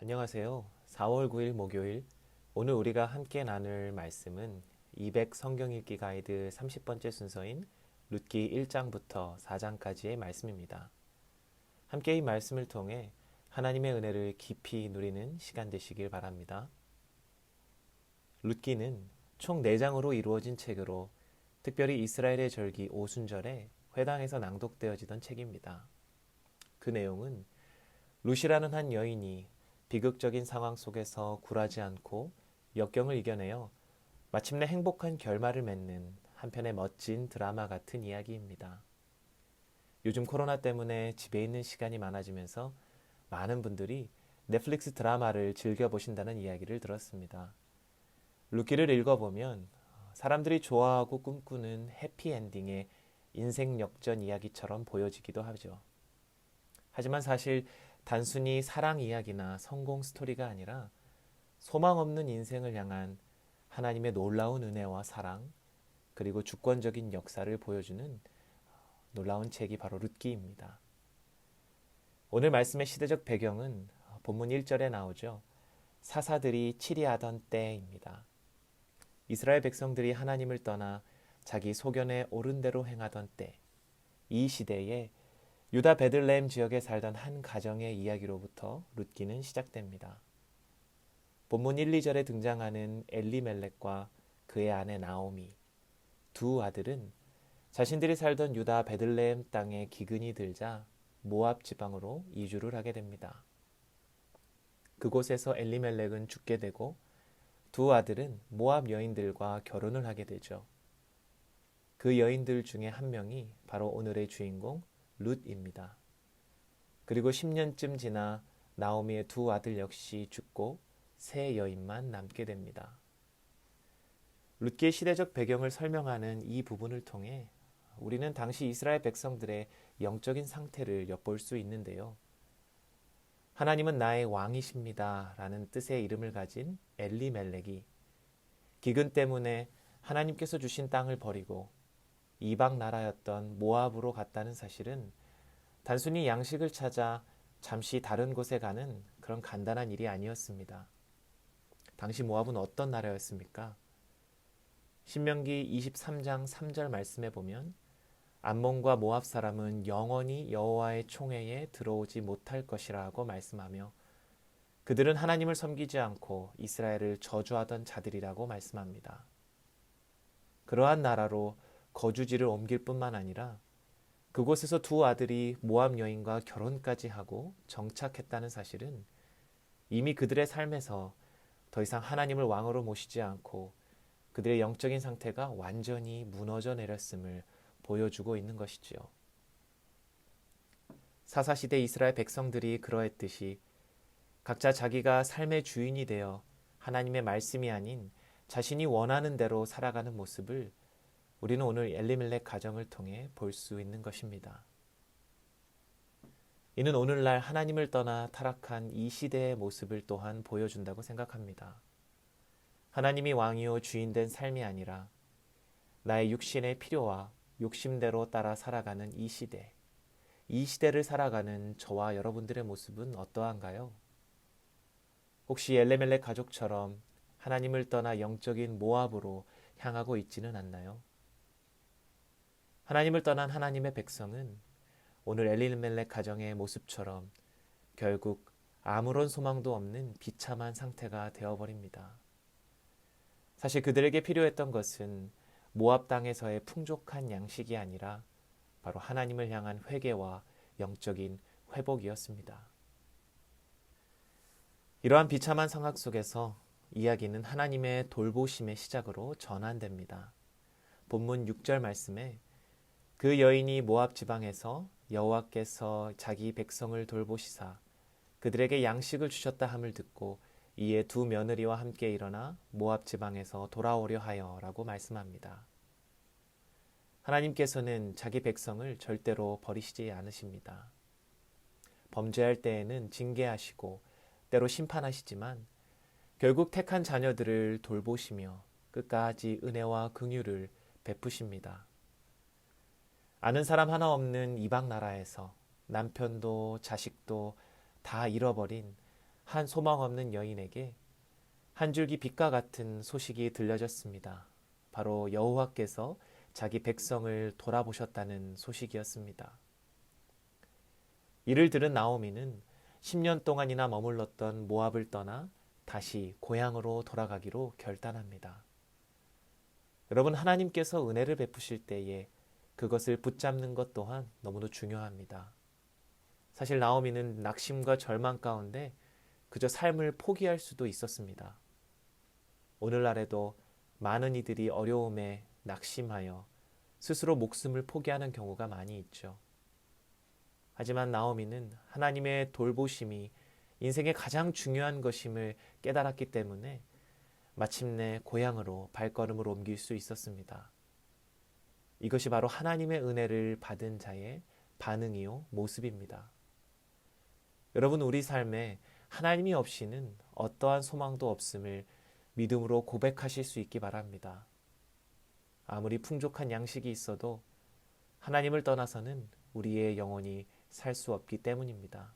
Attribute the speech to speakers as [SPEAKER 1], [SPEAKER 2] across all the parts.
[SPEAKER 1] 안녕하세요. 4월 9일 목요일. 오늘 우리가 함께 나눌 말씀은 200 성경 읽기 가이드 30번째 순서인 룻기 1장부터 4장까지의 말씀입니다. 함께 이 말씀을 통해 하나님의 은혜를 깊이 누리는 시간 되시길 바랍니다. 룻기는 총 4장으로 이루어진 책으로 특별히 이스라엘의 절기 오순절에 회당에서 낭독되어지던 책입니다. 그 내용은 룻이라는 한 여인이 비극적인 상황 속에서 굴하지 않고 역경을 이겨내어 마침내 행복한 결말을 맺는 한편의 멋진 드라마 같은 이야기입니다. 요즘 코로나 때문에 집에 있는 시간이 많아지면서 많은 분들이 넷플릭스 드라마를 즐겨보신다는 이야기를 들었습니다. 룻기를 읽어보면 사람들이 좋아하고 꿈꾸는 해피엔딩의 인생 역전 이야기처럼 보여지기도 하죠. 하지만 사실 단순히 사랑 이야기나 성공 스토리가 아니라 소망 없는 인생을 향한 하나님의 놀라운 은혜와 사랑, 그리고 주권적인 역사를 보여주는 놀라운 책이 바로 룻기입니다. 오늘 말씀의 시대적 배경은 본문 1절에 나오죠. 사사들이 치리하던 때입니다. 이스라엘 백성들이 하나님을 떠나 자기 소견에 옳은 대로 행하던 때, 이 시대에 유다 베들레헴 지역에 살던 한 가정의 이야기로부터 룻기는 시작됩니다. 본문 1, 2절에 등장하는 엘리멜렉과 그의 아내 나오미, 두 아들은 자신들이 살던 유다 베들레헴 땅에 기근이 들자 모압 지방으로 이주를 하게 됩니다. 그곳에서 엘리멜렉은 죽게 되고 두 아들은 모압 여인들과 결혼을 하게 되죠. 그 여인들 중에 한 명이 바로 오늘의 주인공 룻입니다. 그리고 10년쯤 지나 나오미의 두 아들 역시 죽고 세 여인만 남게 됩니다. 룻기의 시대적 배경을 설명하는 이 부분을 통해 우리는 당시 이스라엘 백성들의 영적인 상태를 엿볼 수 있는데요. 하나님은 나의 왕이십니다 라는 뜻의 이름을 가진 엘리멜렉이 기근 때문에 하나님께서 주신 땅을 버리고 이방 나라였던 모압으로 갔다는 사실은 단순히 양식을 찾아 잠시 다른 곳에 가는 그런 간단한 일이 아니었습니다. 당시 모압은 어떤 나라였습니까? 신명기 23장 3절 말씀에 보면 암몬과 모압 사람은 영원히 여호와의 총회에 들어오지 못할 것이라고 말씀하며 그들은 하나님을 섬기지 않고 이스라엘을 저주하던 자들이라고 말씀합니다. 그러한 나라로 거주지를 옮길 뿐만 아니라 그곳에서 두 아들이 모압 여인과 결혼까지 하고 정착했다는 사실은 이미 그들의 삶에서 더 이상 하나님을 왕으로 모시지 않고 그들의 영적인 상태가 완전히 무너져 내렸음을 보여주고 있는 것이지요. 사사시대 이스라엘 백성들이 그러했듯이 각자 자기가 삶의 주인이 되어 하나님의 말씀이 아닌 자신이 원하는 대로 살아가는 모습을 우리는 오늘 엘리멜렉 가정을 통해 볼 수 있는 것입니다. 이는 오늘날 하나님을 떠나 타락한 이 시대의 모습을 또한 보여준다고 생각합니다. 하나님이 왕이요 주인된 삶이 아니라 나의 육신의 필요와 욕심대로 따라 살아가는 이 시대를 살아가는 저와 여러분들의 모습은 어떠한가요? 혹시 엘레멜렉 가족처럼 하나님을 떠나 영적인 모압으로 향하고 있지는 않나요? 하나님을 떠난 하나님의 백성은 오늘 엘리멜렉 가정의 모습처럼 결국 아무런 소망도 없는 비참한 상태가 되어버립니다. 사실 그들에게 필요했던 것은 모압 땅에서의 풍족한 양식이 아니라 바로 하나님을 향한 회개와 영적인 회복이었습니다. 이러한 비참한 상황 속에서 이야기는 하나님의 돌보심의 시작으로 전환됩니다. 본문 6절 말씀에 그 여인이 모압 지방에서 여호와께서 자기 백성을 돌보시사 그들에게 양식을 주셨다 함을 듣고 이에 두 며느리와 함께 일어나 모압 지방에서 돌아오려 하여 라고 말씀합니다. 하나님께서는 자기 백성을 절대로 버리시지 않으십니다. 범죄할 때에는 징계하시고 때로 심판하시지만 결국 택한 자녀들을 돌보시며 끝까지 은혜와 긍휼을 베푸십니다. 아는 사람 하나 없는 이방 나라에서 남편도 자식도 다 잃어버린 한 소망 없는 여인에게 한 줄기 빛과 같은 소식이 들려졌습니다. 바로 여호와께서 자기 백성을 돌아보셨다는 소식이었습니다. 이를 들은 나오미는 10년 동안이나 머물렀던 모압을 떠나 다시 고향으로 돌아가기로 결단합니다. 여러분, 하나님께서 은혜를 베푸실 때에 그것을 붙잡는 것 또한 너무도 중요합니다. 사실 나오미는 낙심과 절망 가운데 그저 삶을 포기할 수도 있었습니다. 오늘날에도 많은 이들이 어려움에 낙심하여 스스로 목숨을 포기하는 경우가 많이 있죠. 하지만 나오미는 하나님의 돌보심이 인생의 가장 중요한 것임을 깨달았기 때문에 마침내 고향으로 발걸음을 옮길 수 있었습니다. 이것이 바로 하나님의 은혜를 받은 자의 반응이요 모습입니다. 여러분, 우리 삶에 하나님이 없이는 어떠한 소망도 없음을 믿음으로 고백하실 수 있기 바랍니다. 아무리 풍족한 양식이 있어도 하나님을 떠나서는 우리의 영혼이 살 수 없기 때문입니다.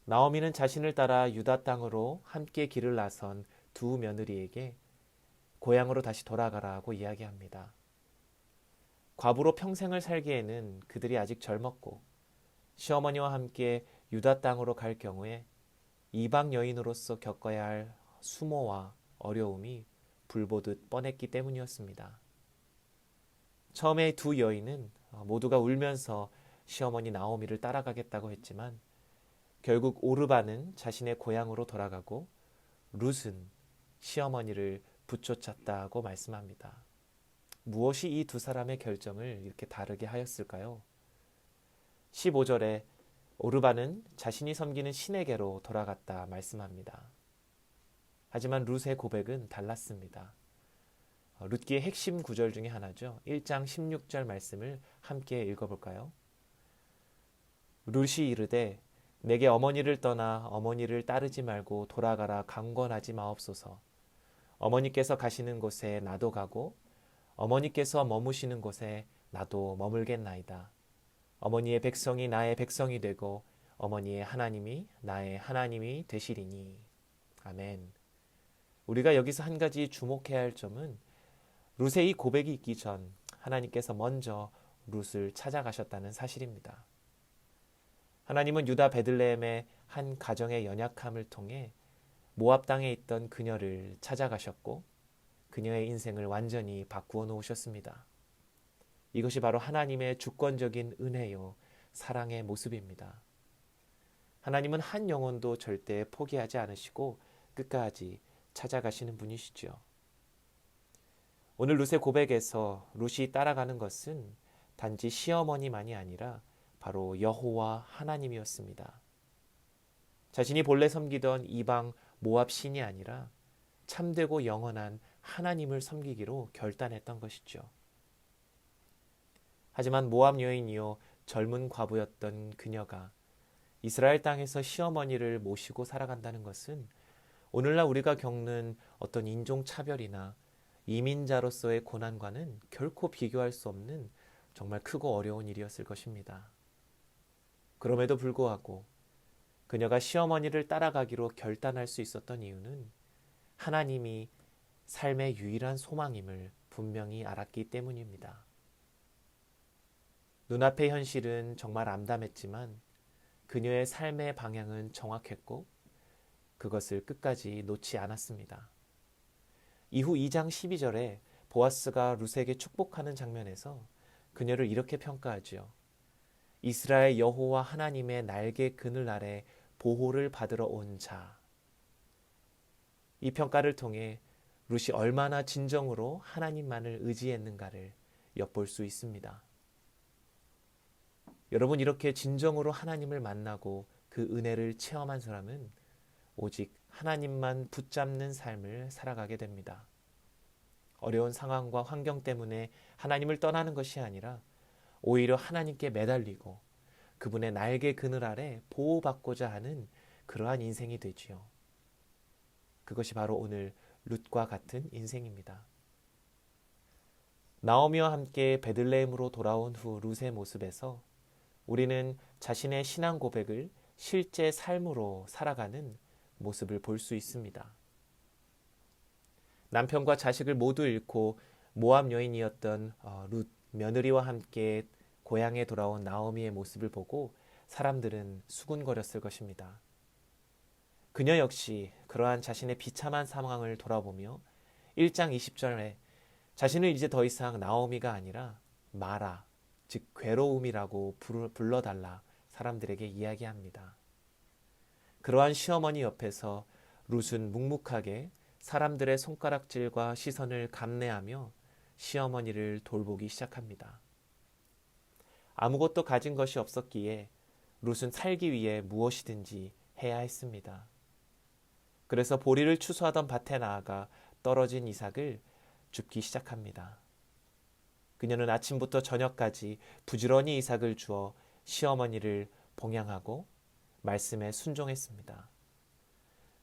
[SPEAKER 1] 나오미는 자신을 따라 유다 땅으로 함께 길을 나선 두 며느리에게 고향으로 다시 돌아가라고 이야기합니다. 과부로 평생을 살기에는 그들이 아직 젊었고 시어머니와 함께 유다 땅으로 갈 경우에 이방 여인으로서 겪어야 할 수모와 어려움이 불보듯 뻔했기 때문이었습니다. 처음에 두 여인은 모두가 울면서 시어머니 나오미를 따라가겠다고 했지만 결국 오르바는 자신의 고향으로 돌아가고 룻은 시어머니를 붙여찼다고 말씀합니다. 무엇이 이 두 사람의 결정을 이렇게 다르게 하였을까요? 15절에 오르바는 자신이 섬기는 신에게로 돌아갔다 말씀합니다. 하지만 룻의 고백은 달랐습니다. 룻기의 핵심 구절 중에 하나죠. 1장 16절 말씀을 함께 읽어볼까요? 룻이 이르되 내게 어머니를 떠나 어머니를 따르지 말고 돌아가라 강권하지 마옵소서. 어머니께서 가시는 곳에 나도 가고 어머니께서 머무시는 곳에 나도 머물겠나이다. 어머니의 백성이 나의 백성이 되고 어머니의 하나님이 나의 하나님이 되시리니. 아멘. 우리가 여기서 한 가지 주목해야 할 점은 룻의 이 고백이 있기 전 하나님께서 먼저 룻을 찾아가셨다는 사실입니다. 하나님은 유다 베들레헴의 한 가정의 연약함을 통해 모압 땅에 있던 그녀를 찾아가셨고 그녀의 인생을 완전히 바꾸어 놓으셨습니다. 이것이 바로 하나님의 주권적인 은혜요 사랑의 모습입니다. 하나님은 한 영혼도 절대 포기하지 않으시고 끝까지 찾아가시는 분이시죠. 오늘 룻의 고백에서 룻이 따라가는 것은 단지 시어머니만이 아니라 바로 여호와 하나님이었습니다. 자신이 본래 섬기던 이방 모압 신이 아니라 참되고 영원한 하나님을 섬기기로 결단했던 것이죠. 하지만 모압 여인이요 젊은 과부였던 그녀가 이스라엘 땅에서 시어머니를 모시고 살아간다는 것은 오늘날 우리가 겪는 어떤 인종차별이나 이민자로서의 고난과는 결코 비교할 수 없는 정말 크고 어려운 일이었을 것입니다. 그럼에도 불구하고 그녀가 시어머니를 따라가기로 결단할 수 있었던 이유는 하나님이 삶의 유일한 소망임을 분명히 알았기 때문입니다. 눈앞의 현실은 정말 암담했지만 그녀의 삶의 방향은 정확했고 그것을 끝까지 놓지 않았습니다. 이후 2장 12절에 보아스가 룻에게 축복하는 장면에서 그녀를 이렇게 평가하지요. 이스라엘 여호와 하나님의 날개 그늘 아래 보호를 받으러 온 자. 이 평가를 통해 룻이 얼마나 진정으로 하나님만을 의지했는가를 엿볼 수 있습니다. 여러분, 이렇게 진정으로 하나님을 만나고 그 은혜를 체험한 사람은 오직 하나님만 붙잡는 삶을 살아가게 됩니다. 어려운 상황과 환경 때문에 하나님을 떠나는 것이 아니라 오히려 하나님께 매달리고 그분의 날개 그늘 아래 보호받고자 하는 그러한 인생이 되지요. 그것이 바로 오늘 룻과 같은 인생입니다. 나오미와 함께 베들레헴으로 돌아온 후 룻의 모습에서 우리는 자신의 신앙 고백을 실제 삶으로 살아가는 모습을 볼 수 있습니다. 남편과 자식을 모두 잃고 모압 여인이었던 룻 며느리와 함께 고향에 돌아온 나오미의 모습을 보고 사람들은 수군거렸을 것입니다. 그녀 역시 그러한 자신의 비참한 상황을 돌아보며 1장 20절에 자신을 이제 더 이상 나오미가 아니라 마라, 즉 괴로움이라고 불러달라 사람들에게 이야기합니다. 그러한 시어머니 옆에서 룻은 묵묵하게 사람들의 손가락질과 시선을 감내하며 시어머니를 돌보기 시작합니다. 아무것도 가진 것이 없었기에 룻은 살기 위해 무엇이든지 해야 했습니다. 그래서 보리를 추수하던 밭에 나아가 떨어진 이삭을 줍기 시작합니다. 그녀는 아침부터 저녁까지 부지런히 이삭을 주어 시어머니를 봉양하고 말씀에 순종했습니다.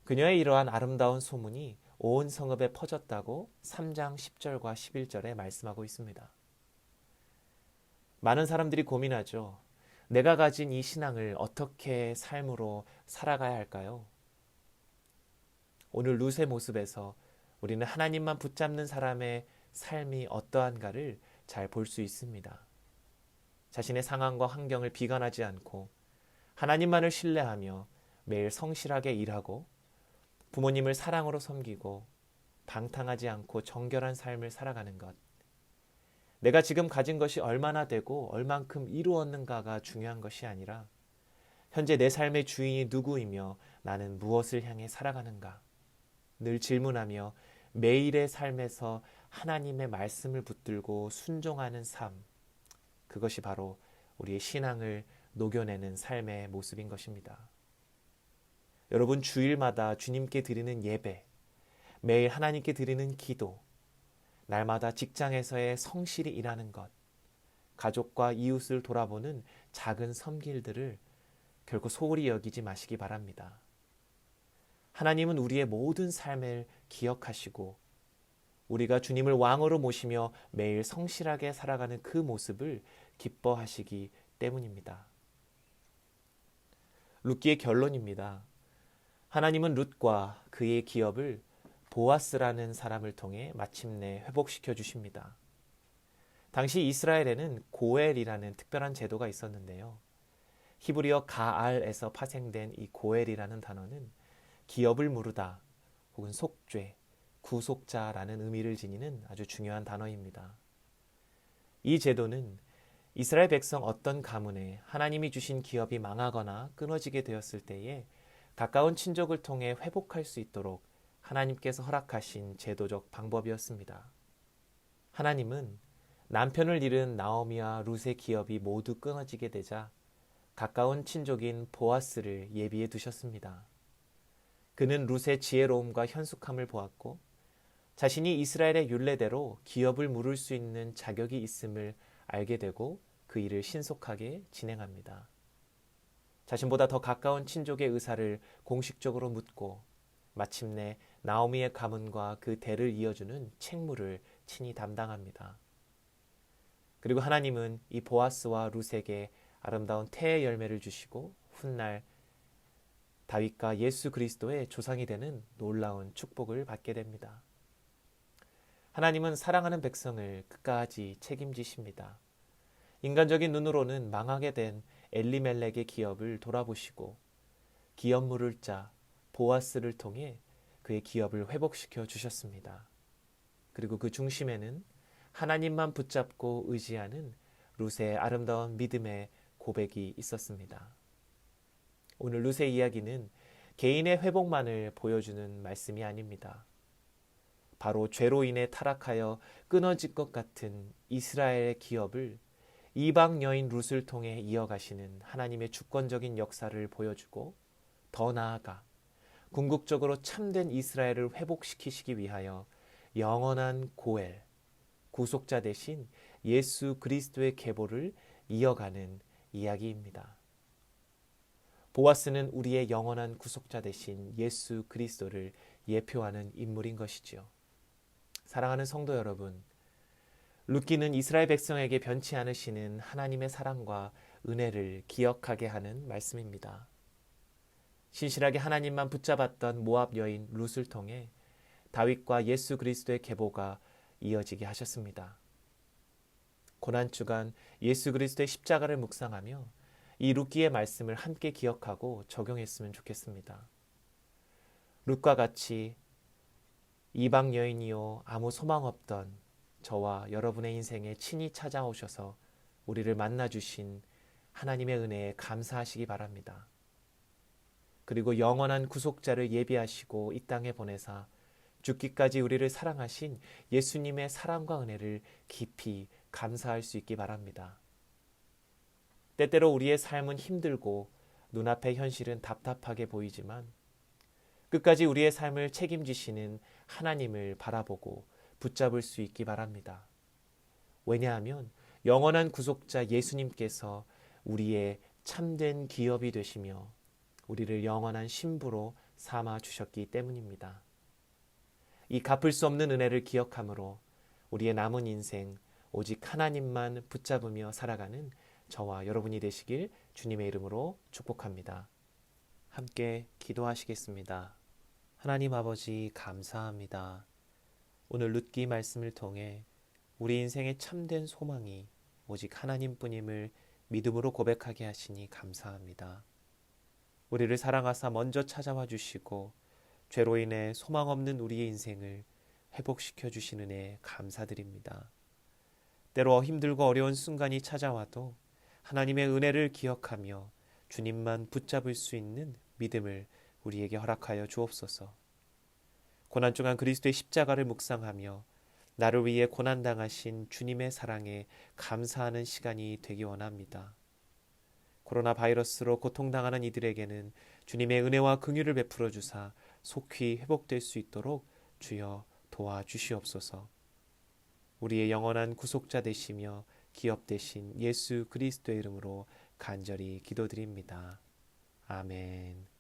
[SPEAKER 1] 그녀의 이러한 아름다운 소문이 온 성읍에 퍼졌다고 3장 10절과 11절에 말씀하고 있습니다. 많은 사람들이 고민하죠. 내가 가진 이 신앙을 어떻게 삶으로 살아가야 할까요? 오늘 룻의 모습에서 우리는 하나님만 붙잡는 사람의 삶이 어떠한가를 잘 볼 수 있습니다. 자신의 상황과 환경을 비관하지 않고 하나님만을 신뢰하며 매일 성실하게 일하고 부모님을 사랑으로 섬기고 방탕하지 않고 정결한 삶을 살아가는 것. 내가 지금 가진 것이 얼마나 되고 얼만큼 이루었는가가 중요한 것이 아니라 현재 내 삶의 주인이 누구이며 나는 무엇을 향해 살아가는가. 늘 질문하며 매일의 삶에서 하나님의 말씀을 붙들고 순종하는 삶. 그것이 바로 우리의 신앙을 녹여내는 삶의 모습인 것입니다. 여러분 주일마다 주님께 드리는 예배, 매일 하나님께 드리는 기도, 날마다 직장에서의 성실히 일하는 것, 가족과 이웃을 돌아보는 작은 섬길들을 결코 소홀히 여기지 마시기 바랍니다. 하나님은 우리의 모든 삶을 기억하시고 우리가 주님을 왕으로 모시며 매일 성실하게 살아가는 그 모습을 기뻐하시기 때문입니다. 룻기의 결론입니다. 하나님은 룻과 그의 기업을 보아스라는 사람을 통해 마침내 회복시켜 주십니다. 당시 이스라엘에는 고엘이라는 특별한 제도가 있었는데요. 히브리어 가알에서 파생된 이 고엘이라는 단어는 기업을 무르다 혹은 속죄, 구속자라는 의미를 지니는 아주 중요한 단어입니다. 이 제도는 이스라엘 백성 어떤 가문에 하나님이 주신 기업이 망하거나 끊어지게 되었을 때에 가까운 친족을 통해 회복할 수 있도록 하나님께서 허락하신 제도적 방법이었습니다. 하나님은 남편을 잃은 나오미와 룻의 기업이 모두 끊어지게 되자 가까운 친족인 보아스를 예비해 두셨습니다. 그는 룻의 지혜로움과 현숙함을 보았고 자신이 이스라엘의 율례대로 기업을 물을 수 있는 자격이 있음을 알게 되고 그 일을 신속하게 진행합니다. 자신보다 더 가까운 친족의 의사를 공식적으로 묻고 마침내 나오미의 가문과 그 대를 이어주는 책무를 친히 담당합니다. 그리고 하나님은 이 보아스와 룻에게 아름다운 태의 열매를 주시고 훗날 다윗과 예수 그리스도의 조상이 되는 놀라운 축복을 받게 됩니다. 하나님은 사랑하는 백성을 끝까지 책임지십니다. 인간적인 눈으로는 망하게 된 엘리멜렉의 기업을 돌아보시고 기업 물을 자 보아스를 통해 그의 기업을 회복시켜 주셨습니다. 그리고 그 중심에는 하나님만 붙잡고 의지하는 룻의 아름다운 믿음의 고백이 있었습니다. 오늘 룻의 이야기는 개인의 회복만을 보여주는 말씀이 아닙니다. 바로 죄로 인해 타락하여 끊어질 것 같은 이스라엘의 기업을 이방 여인 룻을 통해 이어가시는 하나님의 주권적인 역사를 보여주고 더 나아가 궁극적으로 참된 이스라엘을 회복시키시기 위하여 영원한 고엘, 구속자 대신 예수 그리스도의 계보를 이어가는 이야기입니다. 보아스는 우리의 영원한 구속자 대신 예수 그리스도를 예표하는 인물인 것이지요. 사랑하는 성도 여러분, 룻기는 이스라엘 백성에게 변치 않으시는 하나님의 사랑과 은혜를 기억하게 하는 말씀입니다. 신실하게 하나님만 붙잡았던 모압 여인 룻을 통해 다윗과 예수 그리스도의 계보가 이어지게 하셨습니다. 고난주간 예수 그리스도의 십자가를 묵상하며 이 룻기의 말씀을 함께 기억하고 적용했으면 좋겠습니다. 룻과 같이 이방 여인이요 아무 소망 없던 저와 여러분의 인생에 친히 찾아오셔서 우리를 만나주신 하나님의 은혜에 감사하시기 바랍니다. 그리고 영원한 구속자를 예비하시고 이 땅에 보내사 죽기까지 우리를 사랑하신 예수님의 사랑과 은혜를 깊이 감사할 수 있기 바랍니다. 때때로 우리의 삶은 힘들고 눈앞의 현실은 답답하게 보이지만 끝까지 우리의 삶을 책임지시는 하나님을 바라보고 붙잡을 수 있기 바랍니다. 왜냐하면 영원한 구속자 예수님께서 우리의 참된 기업이 되시며 우리를 영원한 신부로 삼아 주셨기 때문입니다. 이 갚을 수 없는 은혜를 기억함으로 우리의 남은 인생 오직 하나님만 붙잡으며 살아가는 저와 여러분이 되시길 주님의 이름으로 축복합니다. 함께 기도하시겠습니다. 하나님 아버지 감사합니다. 오늘 룻기 말씀을 통해 우리 인생의 참된 소망이 오직 하나님뿐임을 믿음으로 고백하게 하시니 감사합니다. 우리를 사랑하사 먼저 찾아와 주시고 죄로 인해 소망 없는 우리의 인생을 회복시켜 주시는 은혜 감사드립니다. 때로 힘들고 어려운 순간이 찾아와도 하나님의 은혜를 기억하며 주님만 붙잡을 수 있는 믿음을 우리에게 허락하여 주옵소서. 고난중한 그리스도의 십자가를 묵상하며 나를 위해 고난당하신 주님의 사랑에 감사하는 시간이 되기 원합니다. 코로나 바이러스로 고통당하는 이들에게는 주님의 은혜와 긍휼을 베풀어 주사 속히 회복될 수 있도록 주여 도와주시옵소서. 우리의 영원한 구속자 되시며 기업 되신 예수 그리스도의 이름으로 간절히 기도드립니다. 아멘.